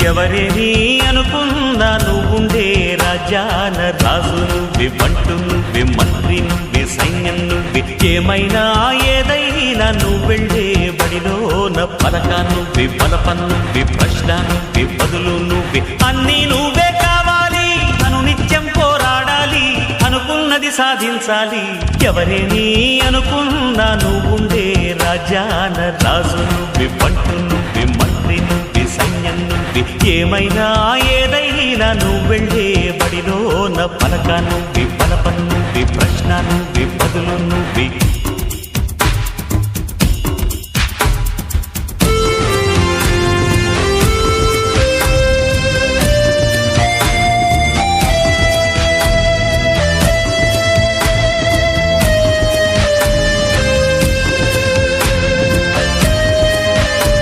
ఎవరేని అనుకున్నా నువ్వుండే రాజాన రాజు నువ్వే, బంటు నువ్వే, మంత్రి నువ్వే, సైన్యం నువ్వే, ఏమైనా ఏదైనా నువ్వెళ్ళే బడిలోన పలక నువ్వే, బలపం నువ్వే, ప్రశ్న నువ్వే, బదులు నువ్వే, అన్నీ నువ్వే కావాలి. అనునిత్యం పోరాడాలి, అనుకున్నది సాధించాలి. ఎవరేని అనుకున్నా నువ్వుండే రాజాన రాజు నువ్వే, బంటు నువ్వే, మంత్రి నువ్వే, సైన్యం నువ్వే, ఏమైనా ఏదైనా నువ్వెళ్ళే బడిలోన పలక నువ్వే, బలపం నువ్వే, ప్రశ్న నువ్వే, బదులు నువ్వే.